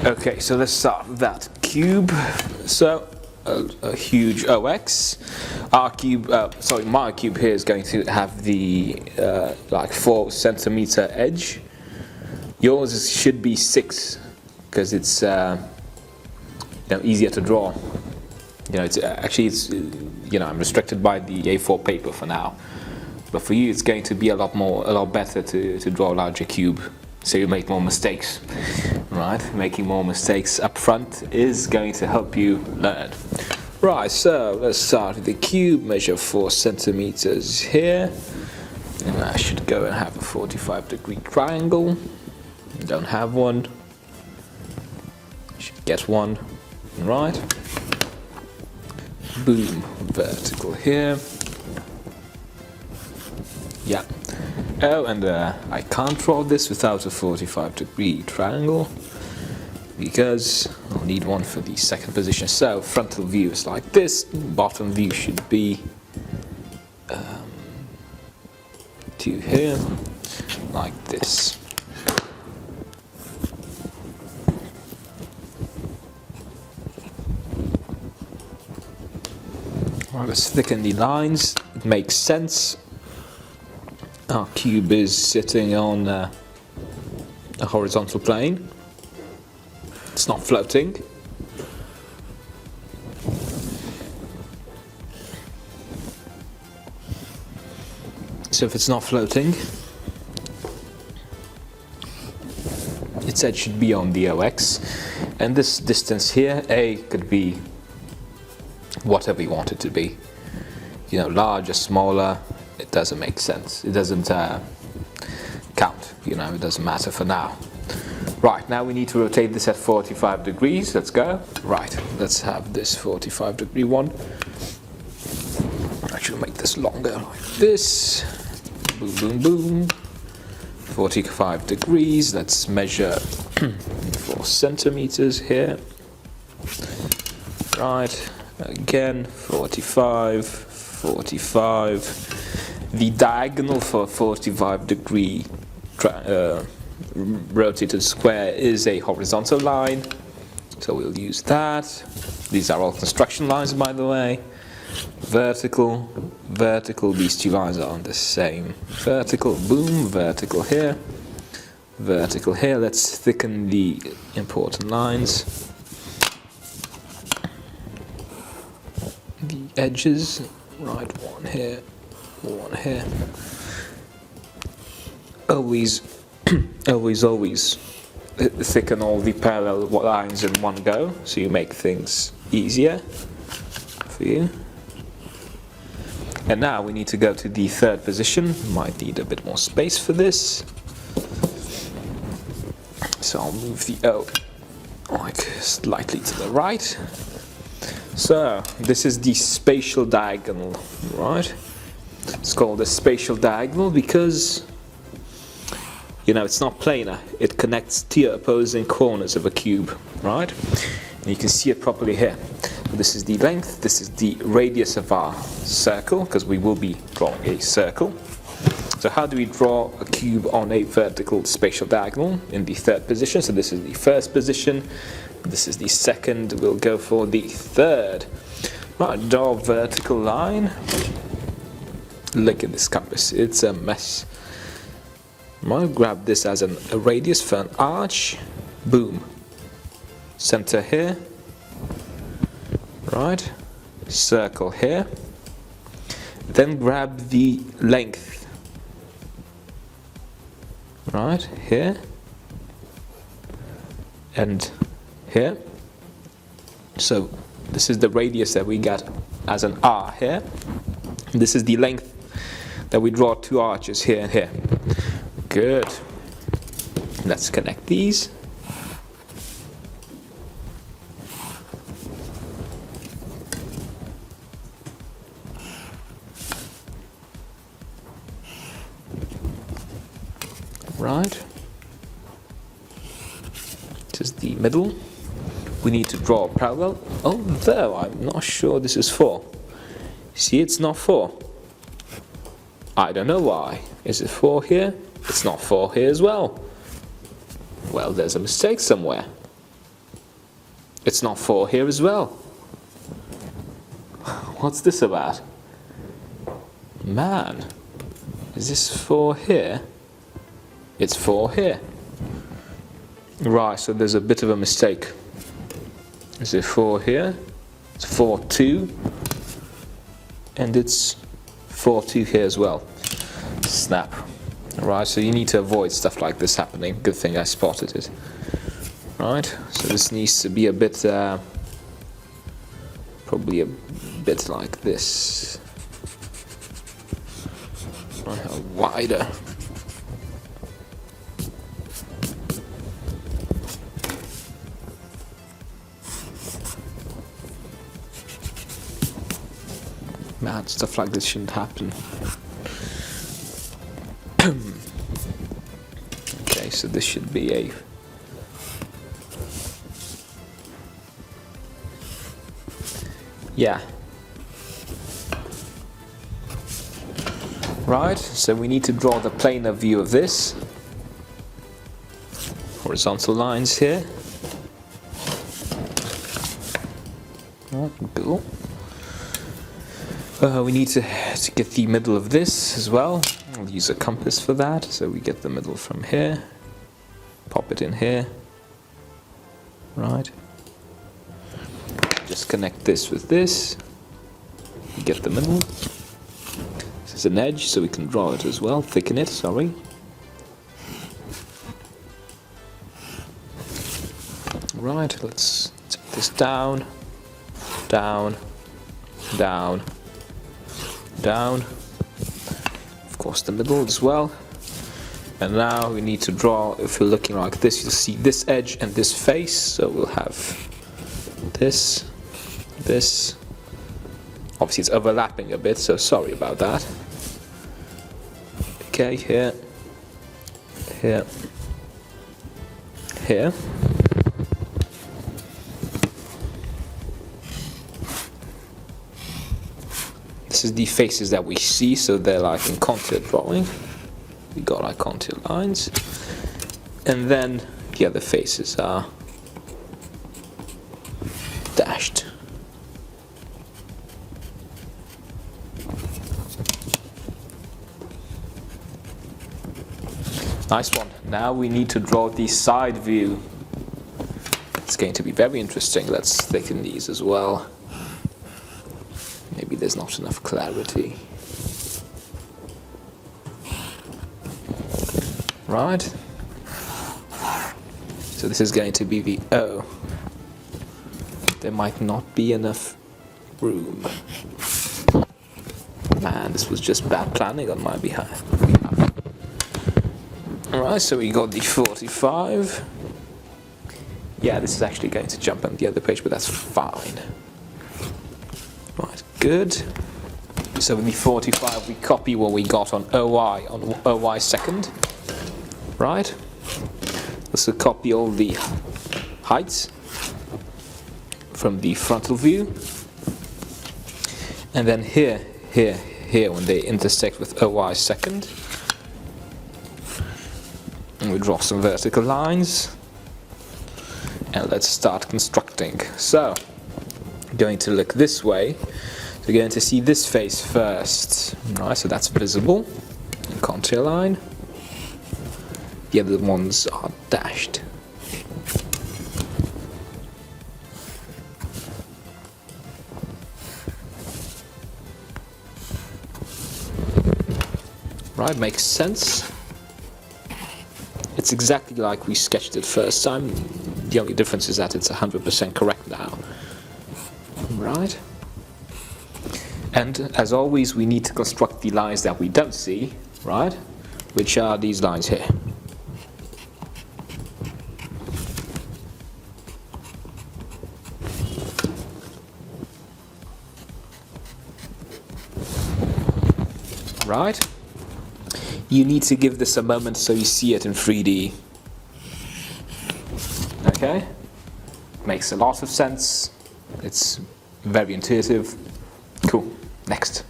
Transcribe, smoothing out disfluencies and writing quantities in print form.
Okay, so let's start with that cube. So a huge OX. Our cube, my cube here is going to have the like 4 centimeter edge. Yours should be 6 because it's easier to draw. It's I'm restricted by the A4 paper for now, but for you it's going to be a lot better to draw a larger cube, so you make more mistakes, right? Making more mistakes up front is going to help you learn. Right, so let's start with the cube. Measure 4 centimeters here, and I should go and have a 45-degree triangle. Don't have one. Should get one. Right. Boom. Vertical here. Yeah. Oh, and I can't draw this without a 45-degree triangle because I'll need one for the second position. So frontal view is like this. Bottom view should be to here, like this. Let's thicken the lines. It makes sense. Our cube is sitting on a horizontal plane. It's not floating. So if it's not floating, its edge should be on the OX. And this distance here, A, could be whatever you want it to be. Larger, smaller, it doesn't make sense. It doesn't count. It doesn't matter for now. Right, now we need to rotate this at 45 degrees. Let's go. Right, let's have this 45-degree one. Actually, make this longer like this. Boom, boom, boom. 45 degrees. Let's measure 4 centimeters here. Right. Again, 45, 45. The diagonal for a 45-degree rotated square is a horizontal line, so we'll use that. These are all construction lines, by the way. Vertical, vertical, these two lines are on the same. Vertical, boom, vertical here, vertical here. Let's thicken the important lines. The edges, right, one here, one here. Always thicken all the parallel lines in one go, so you make things easier for you. And now we need to go to the third position. Might need a bit more space for this, so I'll move the O like slightly to the right. So this is the spatial diagonal, right? It's called a spatial diagonal because it's not planar. It connects two opposing corners of a cube, right? And you can see it properly here. This is the length, this is the radius of our circle, because we will be drawing a circle. So how do we draw a cube on a vertical spatial diagonal in the third position? So this is the first position, this is the second, we'll go for the third. Right, draw a vertical line. Look at this compass, it's a mess. I'm going to grab this as a radius for an arch. Boom. Center here. Right. Circle here. Then grab the length. Right. Here. And here. So this is the radius that we got as an R here. This is the length that we draw two arches here and here. Good. Let's connect these. Right. This is the middle. We need to draw a parallel. Although I'm not sure this is 4. See, it's not 4. I don't know why. Is it 4 here? It's not 4 here as well. Well, there's a mistake somewhere. It's not 4 here as well. What's this about? Man, is this 4 here? It's 4 here. Right, so there's a bit of a mistake. Is it 4 here? It's 4, 2. And it's 4, 2 here as well. Snap. Right, so you need to avoid stuff like this happening. Good thing I spotted it. Right, so this needs to be a bit, probably a bit like this. Wider. Man, stuff like this shouldn't happen. Okay, so this should be a right, so we need to draw the planar view of this. Horizontal lines here. Cool. We need to get the middle of this as well. I'll use a compass for that, so we get the middle from here. Pop it in here. Right. Just connect this with this. You get the middle. This is an edge, so we can draw it as well. Thicken it, sorry. Right, let's take this down, down, down, down. Of course, the middle as well. And now we need to draw, if you're looking like this, you'll see this edge and this face. So we'll have this, this. Obviously it's overlapping a bit, so sorry about that. Okay, here, here, here. This is the faces that we see, so they're like in contour drawing. We got our contour lines. And then the other faces are dashed. Nice one. Now we need to draw the side view. It's going to be very interesting. Let's thicken these as well. Maybe there's not enough clarity. Right. So this is going to be the O. There might not be enough room. Man, this was just bad planning on my behalf. Alright, so we got the 45. Yeah, this is actually going to jump on the other page, but that's fine. Right, good. So with the 45, we copy what we got on OY second. Right? Let's copy all the heights from the frontal view. And then here, when they intersect with OY second, and we draw some vertical lines. And let's start constructing. So, going to look this way. So we're going to see this face first. Right, so that's visible. Contour line. The other ones are dashed. Right, makes sense. It's exactly like we sketched it first time. The only difference is that it's 100% correct now. Right? And as always, we need to construct the lines that we don't see, right? Which are these lines here. Right? You need to give this a moment so you see it in 3D. Okay? Makes a lot of sense. It's very intuitive. Cool. Next.